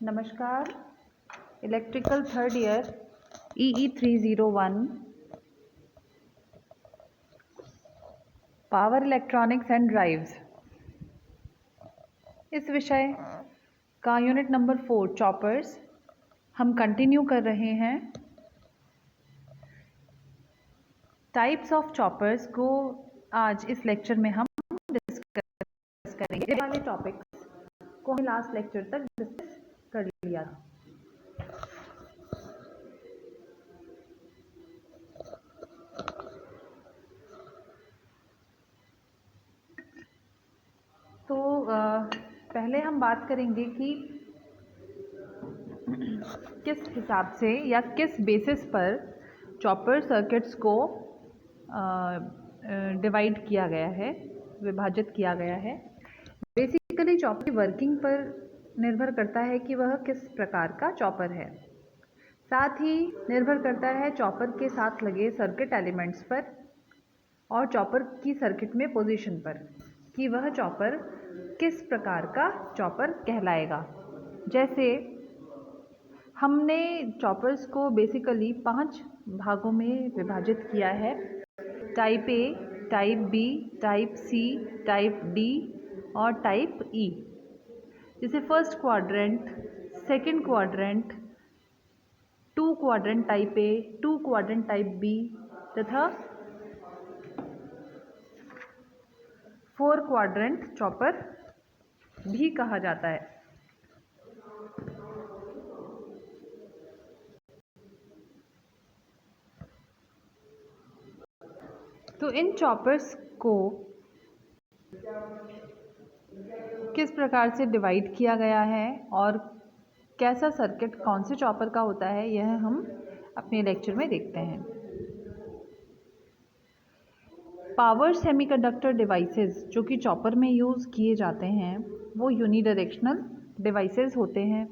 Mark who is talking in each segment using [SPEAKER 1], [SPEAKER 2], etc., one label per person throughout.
[SPEAKER 1] नमस्कार। Electrical third year EE 301 power electronics and drives, इस विषय का यूनिट नंबर 4 चॉपर्स हम कंटिन्यू कर रहे हैं। टाइप्स ऑफ चॉपर्स को आज इस लेक्चर में हम डिस्कस करेंगे। ये वाले टॉपिक्स को हम लास्ट लेक्चर तक डिस्कस कर लिया था। तो पहले हम बात करेंगे कि किस हिसाब से या किस बेसिस पर चॉपर सर्किट्स को डिवाइड किया गया है, विभाजित किया गया है। बेसिकली चॉपर की वर्किंग पर निर्भर करता है कि वह किस प्रकार का चॉपर है। साथ ही निर्भर करता है चॉपर के साथ लगे सर्किट एलिमेंट्स पर और चॉपर की सर्किट में पोजीशन पर कि वह चॉपर किस प्रकार का चॉपर कहलाएगा। जैसे हमने चॉपर्स को बेसिकली 5 भागों में विभाजित किया है: type A, type B, type C, type D और टाइप ई। जैसे first quadrant, second quadrant, 2 quadrant type A, 2 quadrant type B तथा 4 क्वाड्रेंट चॉपर भी कहा जाता है। तो इन चॉपर्स को किस प्रकार से डिवाइड किया गया है और कैसा सर्किट कौन से चॉपर का होता है, यह हम अपने लेक्चर में देखते हैं। पावर सेमीकंडक्टर डिवाइसेस जो कि चॉपर में यूज़ किए जाते हैं वो यूनिडायरेक्शनल डिवाइसेस होते हैं।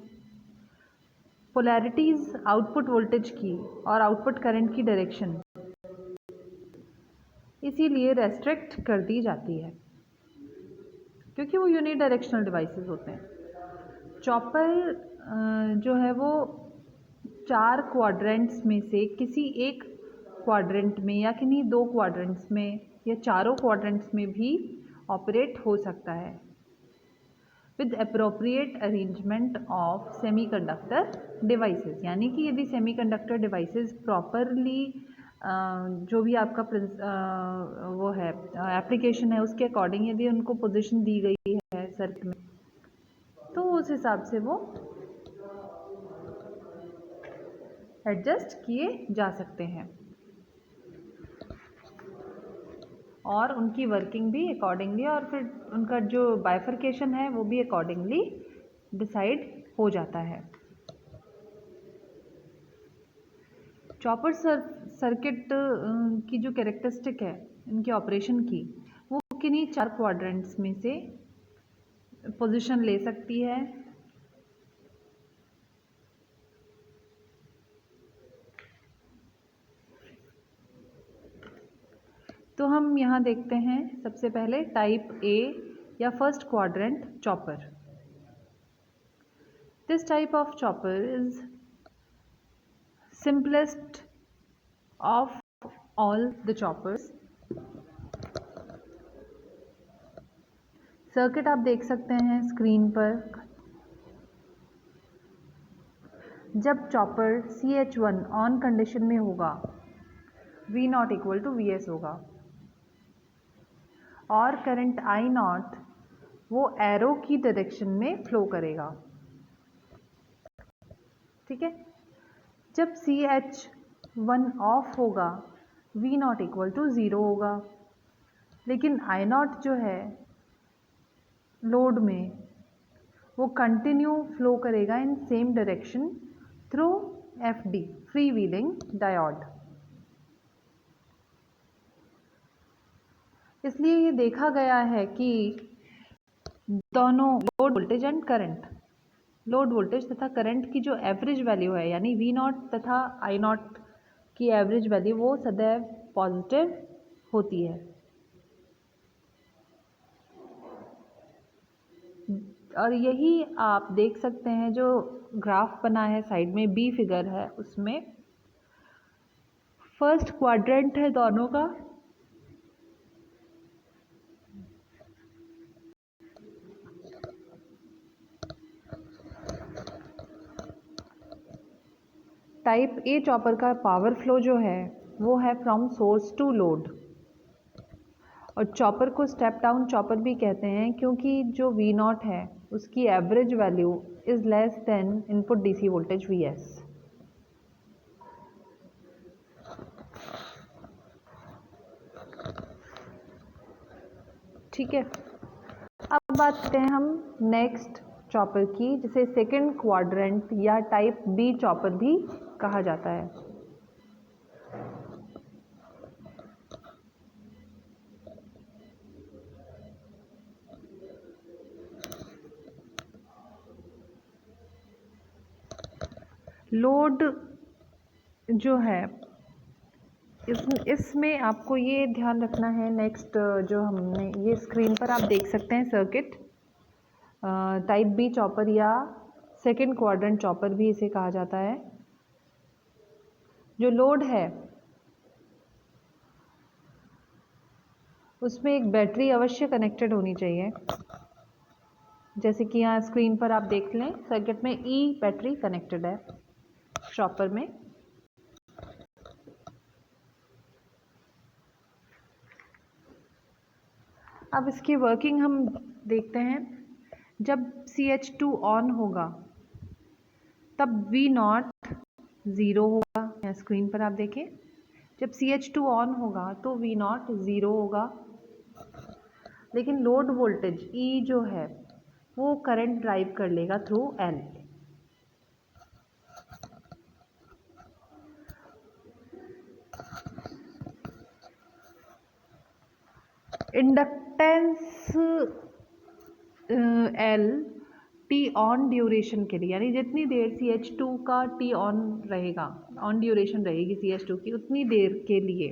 [SPEAKER 1] पोलैरिटीज़ आउटपुट वोल्टेज की और आउटपुट करंट की डायरेक्शन इसीलिए रेस्ट्रिक्ट कर दी जाती है क्योंकि वो यूनिडायरेक्शनल डिवाइसेस होते हैं। चॉपर जो है वो 4 क्वाड्रेंट्स में से किसी एक क्वाड्रेंट में या किन्हीं 2 क्वाड्रेंट्स में या चारों क्वाड्रेंट्स में भी ऑपरेट हो सकता है with appropriate arrangement of semiconductor devices. यानी कि यदि सेमीकंडक्टर डिवाइसेस प्रॉपरली जो भी आपका वो है एप्लीकेशन है उसके अकॉर्डिंग यदि उनको पोजीशन दी गई है सर्किट में तो उस हिसाब से वो एडजस्ट किए जा सकते हैं और उनकी वर्किंग भी अकॉर्डिंगली और फिर उनका जो बाइफरकेशन है वो भी अकॉर्डिंगली डिसाइड हो जाता है। चॉपर सर्किट की जो कैरेक्टरिस्टिक है इनके ऑपरेशन की, वो किन्हीं 4 क्वाड्रेंट्स में से पोजीशन ले सकती है। तो हम यहाँ देखते हैं सबसे पहले टाइप ए या first quadrant chopper. This type of chopper is simplest of all the choppers। Circuit आप देख सकते हैं स्क्रीन पर। जब चॉपर CH1 ऑन कंडीशन में होगा V0 इक्वल टू VS होगा और करंट I0 वो एरो की डायरेक्शन में फ्लो करेगा। ठीक है। जब CH1 ऑफ होगा V0 इक्वल टू 0 होगा, लेकिन I0 जो है लोड में वो कंटिन्यू फ्लो करेगा in same direction through FD free wheeling diode. इसलिए ये देखा गया है कि दोनों load voltage and current, load voltage तथा करंट की जो एवरेज वैल्यू है यानी V0 तथा I0 की एवरेज वैल्यू वो सदैव पॉजिटिव होती है। और यही आप देख सकते हैं जो ग्राफ बना है साइड में, बी फिगर है, उसमें फर्स्ट क्वाड्रेंट है दोनों का, टाइप ए चॉपर का पावर फ्लो जो है वो है फ्रॉम सोर्स टू लोड। और चॉपर को स्टेप डाउन चॉपर भी कहते हैं क्योंकि जो वी नॉट है उसकी average value is less than input DC voltage V S. ठीक है, अब बात करते हैं हम नेक्स्ट चॉपर की, जिसे सेकंड क्वाड्रेंट या टाइप बी चॉपर भी कहा जाता है। लोड जो है इसमें आपको ये ध्यान रखना है, नेक्स्ट जो हमने ये स्क्रीन पर आप देख सकते हैं सर्किट, टाइप बी चॉपर या सेकंड क्वाड्रेंट चॉपर भी इसे कहा जाता है। जो लोड है उसमें एक बैटरी अवश्य कनेक्टेड होनी चाहिए, जैसे कि यहाँ स्क्रीन पर आप देख लें सर्किट में ई बैटरी कनेक्टेड है चॉपर में। अब इसकी वर्किंग हम देखते हैं। जब CH2 ऑन होगा तब V नॉट ज़ीरो होगा, या स्क्रीन पर आप देखें, जब CH2 ऑन होगा तो V नॉट ज़ीरो होगा, लेकिन लोड वोल्टेज E जो है वो करंट ड्राइव कर लेगा through L। Inductance L T on duration के लिए, यानी जितनी देर CH2 का टी ऑन रहेगा, ऑन ड्यूरेशन रहेगी CH2 की, उतनी देर के लिए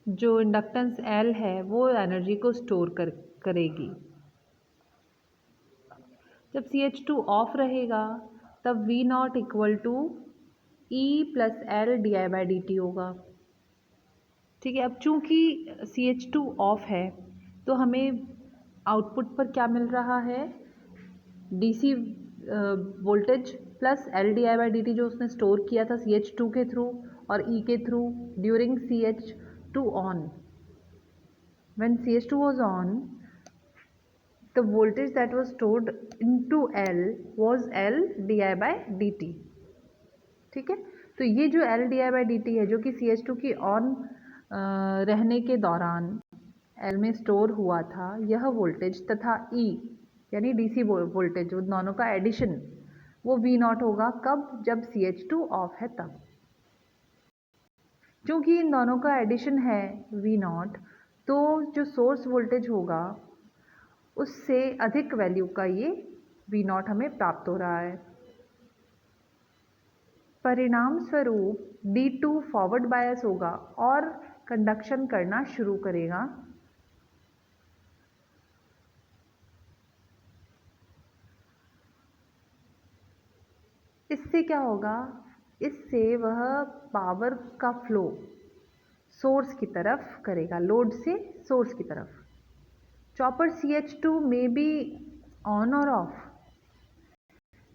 [SPEAKER 1] जो इंडक्टेंस L है वो एनर्जी को स्टोर करेगी। जब CH2 ऑफ रहेगा तब V not equal to E plus L di/dt होगा। ठीक है, अब चूंकि CH2 ऑफ है तो हमें आउटपुट पर क्या मिल रहा है, DC voltage plus L di/dt जो उसने स्टोर किया था CH2 के थ्रू और E के through during CH2 on. When CH2 was on, the voltage that was stored into L was L di/dt। ठीक है, तो ये जो L di/dt है जो कि CH2 की ऑन रहने के दौरान L में स्टोर हुआ था, यह वोल्टेज तथा E यानी DC वोल्टेज, जो दोनों का एडिशन, वो V नॉट होगा। कब? जब CH2 ऑफ है तब। क्योंकि इन दोनों का एडिशन है V नॉट, तो जो सोर्स वोल्टेज होगा उससे अधिक वैल्यू का ये V नॉट हमें प्राप्त हो रहा है। परिणाम स्वरूप D2 फॉरवर्ड बायस होगा और कंडक्शन करना शुरू करेगा। इससे क्या होगा, इससे वह पावर का फ्लो सोर्स की तरफ करेगा, लोड से सोर्स की तरफ। चॉपर CH2 में भी ऑन और ऑफ,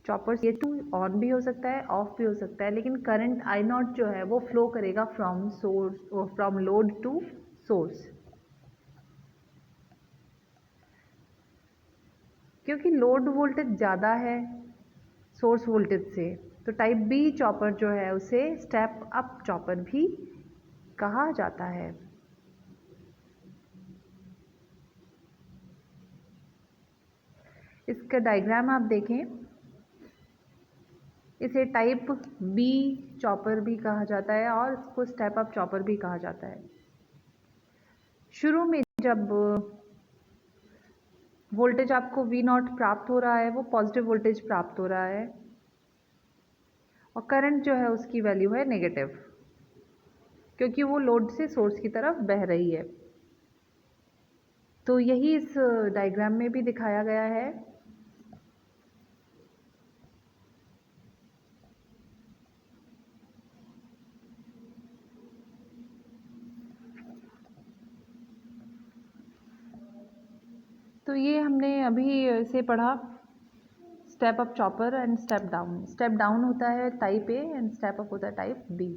[SPEAKER 1] चॉपर CH2 ऑन भी हो सकता है, ऑफ भी हो सकता है, लेकिन करंट I नॉट जो है वो फ्लो करेगा फ्रॉम लोड टू सोर्स। क्योंकि लोड वोल्टेज ज़्यादा है सोर्स वोल्टेज से, तो टाइप बी चॉपर जो है उसे स्टेप अप चॉपर भी कहा जाता है। इसका डायग्राम आप देखें, इसे टाइप बी चॉपर भी कहा जाता है और इसको स्टेप अप चॉपर भी कहा जाता है। शुरू में जब वोल्टेज आपको V नॉट प्राप्त हो रहा है, वो पॉजिटिव वोल्टेज प्राप्त हो रहा है और करंट जो है उसकी वैल्यू है नेगेटिव, क्योंकि वो लोड से सोर्स की तरफ बह रही है। तो यही इस डायग्राम में भी दिखाया गया है। तो ये हमने अभी से पढ़ा, step up chopper and step down. Step down होता है type A and step up होता है टाइप बी।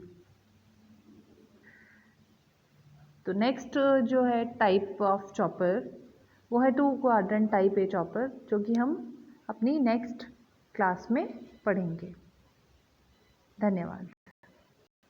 [SPEAKER 1] तो नेक्स्ट जो है टाइप ऑफ चॉपर वो है 2 क्वाड्रेंट टाइप ए चॉपर, जो कि हम अपनी नेक्स्ट क्लास में पढ़ेंगे। धन्यवाद।